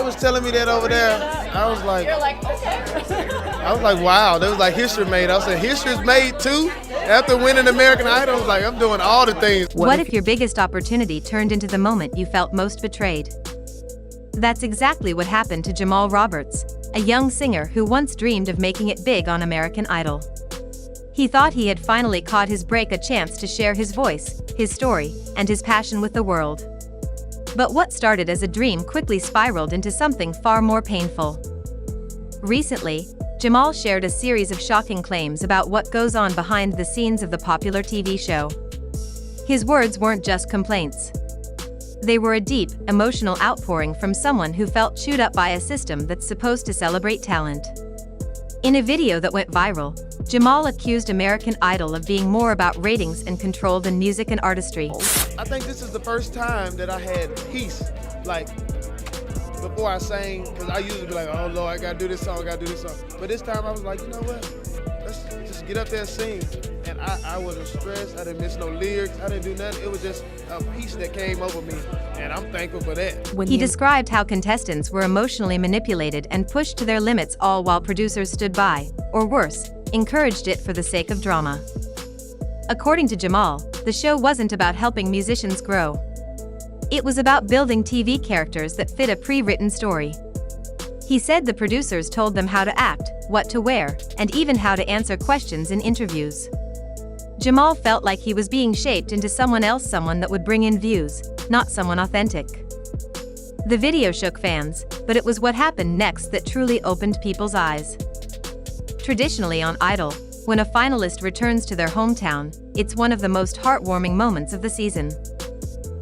was telling me that over there, I was like, You're like, okay. I was like, wow. There was like history made. I said, history's made too? After winning American Idol, I was like, I'm doing all the things. What if your biggest opportunity turned into the moment you felt most betrayed? That's exactly what happened to Jamal Roberts, a young singer who once dreamed of making it big on American Idol. He thought he had finally caught his break, a chance to share his voice, his story, and his passion with the world. But what started as a dream quickly spiraled into something far more painful. Recently, Jamal shared a series of shocking claims about what goes on behind the scenes of the popular TV show. His words weren't just complaints. They were a deep, emotional outpouring from someone who felt chewed up by a system that's supposed to celebrate talent. In a video that went viral, Jamal accused American Idol of being more about ratings and control than music and artistry. I think this is the first time that I had peace, like, before I sang, because I usually be like, oh Lord, I gotta do this song, I gotta do this song. But this time I was like, you know what, let's just get up there and sing. And I wasn't stressed, I didn't miss no lyrics, I didn't do nothing. It was just a peace that came over me, and I'm thankful for that. He described how contestants were emotionally manipulated and pushed to their limits, all while producers stood by, or worse, encouraged it for the sake of drama. According to Jamal, the show wasn't about helping musicians grow. It was about building TV characters that fit a pre-written story. He said the producers told them how to act, what to wear, and even how to answer questions in interviews. Jamal felt like he was being shaped into someone that would bring in views, not someone authentic. The video shook fans, but it was what happened next that truly opened people's eyes. Traditionally on Idol, when a finalist returns to their hometown, it's one of the most heartwarming moments of the season.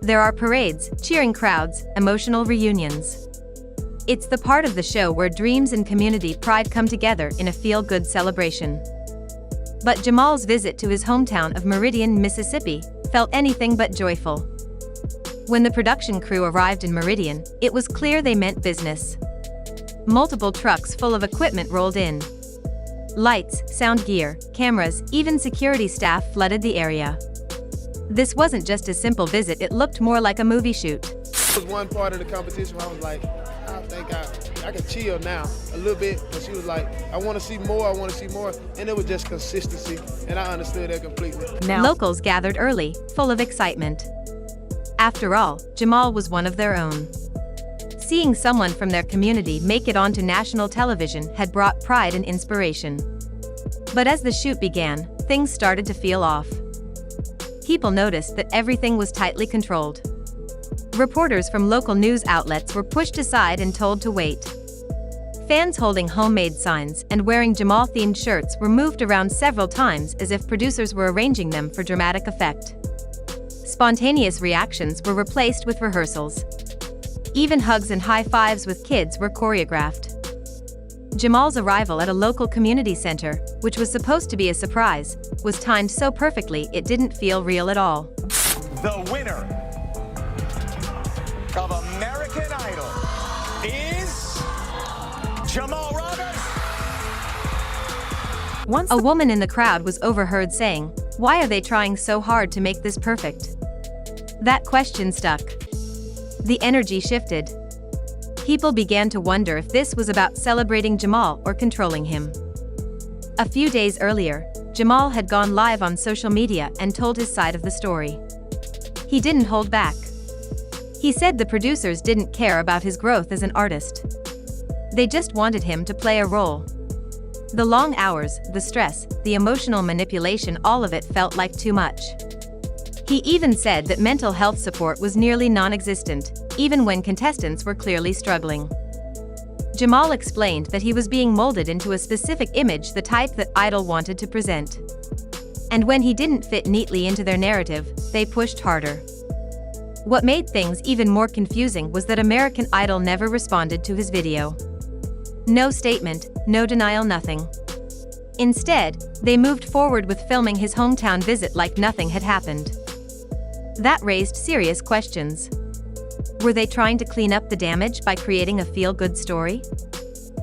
There are parades, cheering crowds, emotional reunions. It's the part of the show where dreams and community pride come together in a feel-good celebration. But Jamal's visit to his hometown of Meridian, Mississippi, felt anything but joyful. When the production crew arrived in Meridian, it was clear they meant business. Multiple trucks full of equipment rolled in. Lights, sound gear, cameras, even security staff flooded the area. This wasn't just a simple visit, it looked more like a movie shoot. It was one part of the competition where I was like, I think I can chill now a little bit, but she was like, I want to see more, I want to see more, and it was just consistency, and I understood that completely. Locals gathered early, full of excitement. After all, Jamal was one of their own. Seeing someone from their community make it onto national television had brought pride and inspiration. But as the shoot began, things started to feel off. People noticed that everything was tightly controlled. Reporters from local news outlets were pushed aside and told to wait. Fans holding homemade signs and wearing Jamal-themed shirts were moved around several times as if producers were arranging them for dramatic effect. Spontaneous reactions were replaced with rehearsals. Even hugs and high fives with kids were choreographed. Jamal's arrival at a local community center, which was supposed to be a surprise, was timed so perfectly it didn't feel real at all. The winner of American Idol is Jamal Roberts. A woman in the crowd was overheard saying, "Why are they trying so hard to make this perfect?" That question stuck. The energy shifted. People began to wonder if this was about celebrating Jamal or controlling him. A few days earlier, Jamal had gone live on social media and told his side of the story. He didn't hold back. He said the producers didn't care about his growth as an artist. They just wanted him to play a role. The long hours, the stress, the emotional manipulation, all of it felt like too much. He even said that mental health support was nearly non-existent, even when contestants were clearly struggling. Jamal explained that he was being molded into a specific image, the type that Idol wanted to present. And when he didn't fit neatly into their narrative, they pushed harder. What made things even more confusing was that American Idol never responded to his video. No statement, no denial, nothing. Instead, they moved forward with filming his hometown visit like nothing had happened. That raised serious questions. Were they trying to clean up the damage by creating a feel-good story?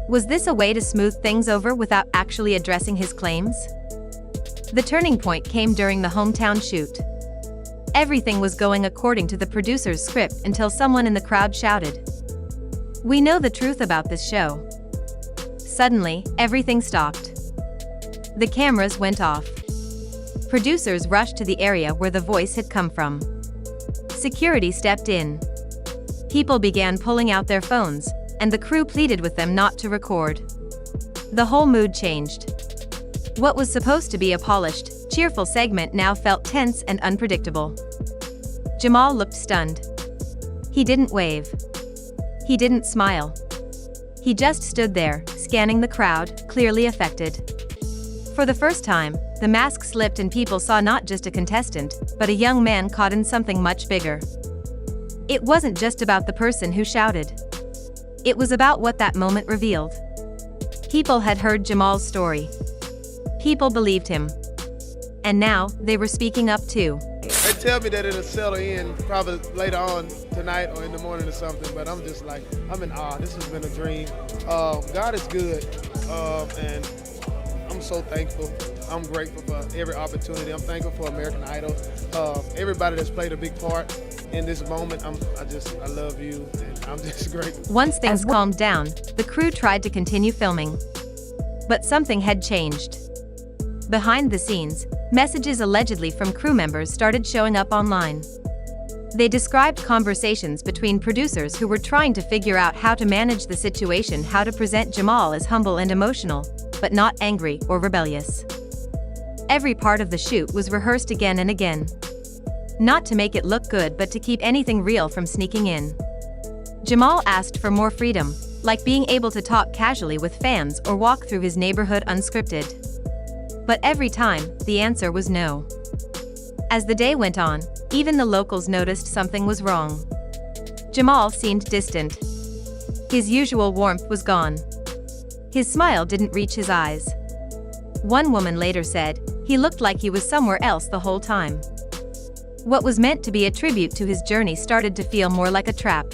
Was this a way to smooth things over without actually addressing his claims? The turning point came during the hometown shoot. Everything was going according to the producer's script until someone in the crowd shouted, We know the truth about this show. Suddenly, everything stopped. The cameras went off. Producers rushed to the area where the voice had come from. Security stepped in. People began pulling out their phones, and the crew pleaded with them not to record. The whole mood changed. What was supposed to be a polished, cheerful segment now felt tense and unpredictable. Jamal looked stunned. He didn't wave. He didn't smile. He just stood there, scanning the crowd, clearly affected. For the first time, the mask slipped and people saw not just a contestant, but a young man caught in something much bigger. It wasn't just about the person who shouted. It was about what that moment revealed. People had heard Jamal's story. People believed him. And now, they were speaking up too. They tell me that it'll settle in probably later on tonight or in the morning or something, but I'm just like, I'm in awe. This has been a dream. God is good, and I'm so thankful. I'm grateful for every opportunity. I'm thankful for American Idol. Everybody that's played a big part in this moment, I love you, and I'm just grateful. Once things calmed down, the crew tried to continue filming. But something had changed. Behind the scenes, messages allegedly from crew members started showing up online. They described conversations between producers who were trying to figure out how to manage the situation, how to present Jamal as humble and emotional, but not angry or rebellious. Every part of the shoot was rehearsed again and again. Not to make it look good, but to keep anything real from sneaking in. Jamal asked for more freedom, like being able to talk casually with fans or walk through his neighborhood unscripted. But every time, the answer was no. As the day went on, even the locals noticed something was wrong. Jamal seemed distant. His usual warmth was gone. His smile didn't reach his eyes. One woman later said, he looked like he was somewhere else the whole time. What was meant to be a tribute to his journey started to feel more like a trap.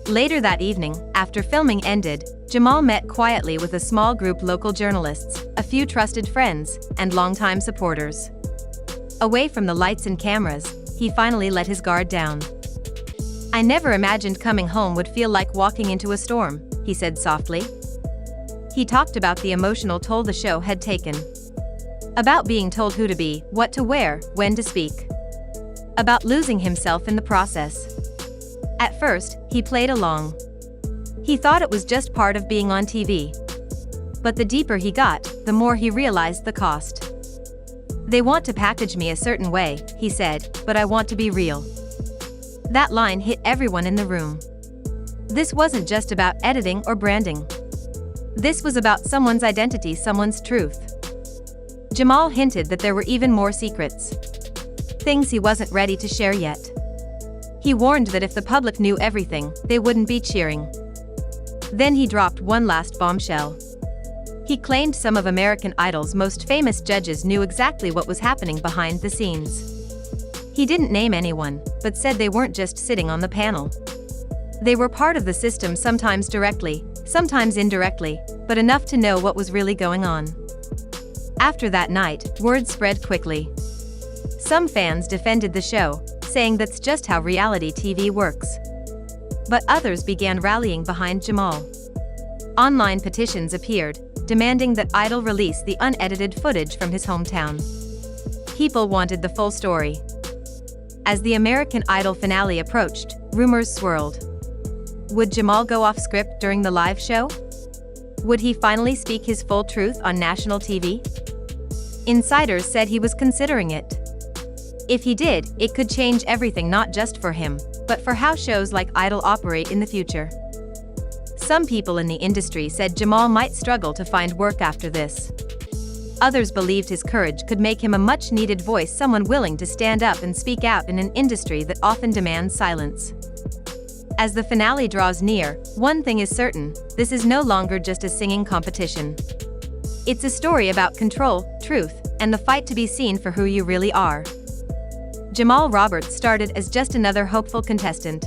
Later that evening, after filming ended, Jamal met quietly with a small group of local journalists, a few trusted friends, and longtime supporters. Away from the lights and cameras, he finally let his guard down. "I never imagined coming home would feel like walking into a storm," he said softly. He talked about the emotional toll the show had taken. About being told who to be, what to wear, when to speak. About losing himself in the process. At first, he played along. He thought it was just part of being on TV. But the deeper he got, the more he realized the cost. "They want to package me a certain way," he said, "but I want to be real." That line hit everyone in the room. This wasn't just about editing or branding. This was about someone's identity, someone's truth. Jamal hinted that there were even more secrets. Things he wasn't ready to share yet. He warned that if the public knew everything, they wouldn't be cheering. Then he dropped one last bombshell. He claimed some of American Idol's most famous judges knew exactly what was happening behind the scenes. He didn't name anyone, but said they weren't just sitting on the panel. They were part of the system, sometimes directly, sometimes indirectly, but enough to know what was really going on. After that night, word spread quickly. Some fans defended the show, saying that's just how reality TV works. But others began rallying behind Jamal. Online petitions appeared, demanding that Idol release the unedited footage from his hometown. People wanted the full story. As the American Idol finale approached, rumors swirled. Would Jamal go off script during the live show? Would he finally speak his full truth on national TV? Insiders said he was considering it. If he did, it could change everything, not just for him, but for how shows like Idol operate in the future. Some people in the industry said Jamal might struggle to find work after this. Others believed his courage could make him a much-needed voice, someone willing to stand up and speak out in an industry that often demands silence. As the finale draws near, one thing is certain: this is no longer just a singing competition. It's a story about control, truth, and the fight to be seen for who you really are. Jamal Roberts started as just another hopeful contestant.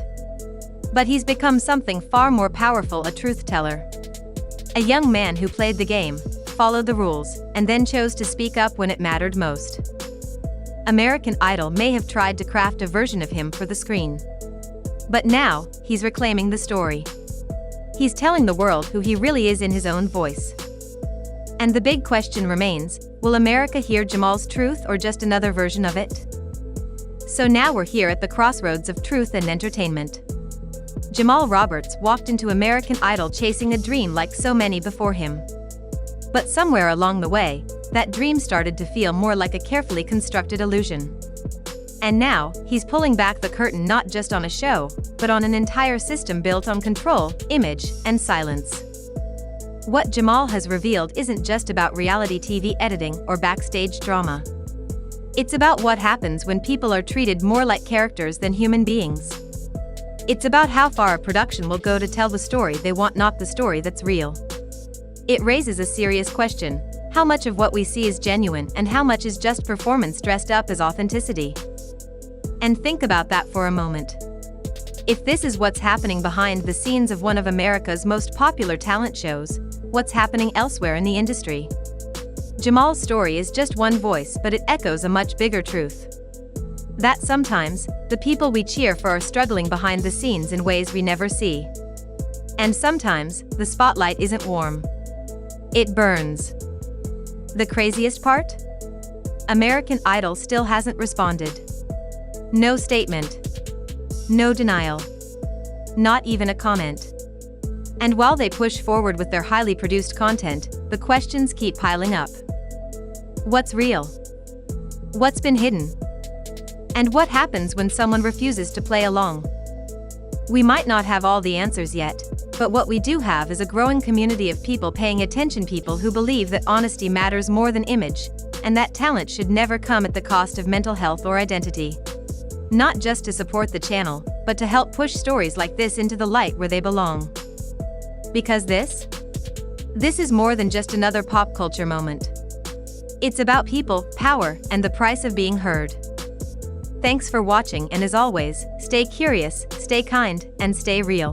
But he's become something far more powerful, a truth teller. A young man who played the game, followed the rules, and then chose to speak up when it mattered most. American Idol may have tried to craft a version of him for the screen. But now, he's reclaiming the story. He's telling the world who he really is in his own voice. And the big question remains, will America hear Jamal's truth or just another version of it? So now we're here at the crossroads of truth and entertainment. Jamal Roberts walked into American Idol chasing a dream like so many before him. But somewhere along the way, that dream started to feel more like a carefully constructed illusion. And now, he's pulling back the curtain not just on a show, but on an entire system built on control, image, and silence. What Jamal has revealed isn't just about reality TV editing or backstage drama. It's about what happens when people are treated more like characters than human beings. It's about how far a production will go to tell the story they want, not the story that's real. It raises a serious question: how much of what we see is genuine and how much is just performance dressed up as authenticity? And think about that for a moment. If this is what's happening behind the scenes of one of America's most popular talent shows, what's happening elsewhere in the industry? Jamal's story is just one voice, but it echoes a much bigger truth. That sometimes, the people we cheer for are struggling behind the scenes in ways we never see. And sometimes, the spotlight isn't warm. It burns. The craziest part? American Idol still hasn't responded. No statement. No denial. Not even a comment. And while they push forward with their highly produced content, the questions keep piling up. What's real? What's been hidden? And what happens when someone refuses to play along? We might not have all the answers yet, but what we do have is a growing community of people paying attention, people who believe that honesty matters more than image, and that talent should never come at the cost of mental health or identity. Not just to support the channel, but to help push stories like this into the light where they belong. Because this is more than just another pop culture moment. It's about people, power, and the price of being heard. Thanks for watching, and as always, stay curious, stay kind, and stay real.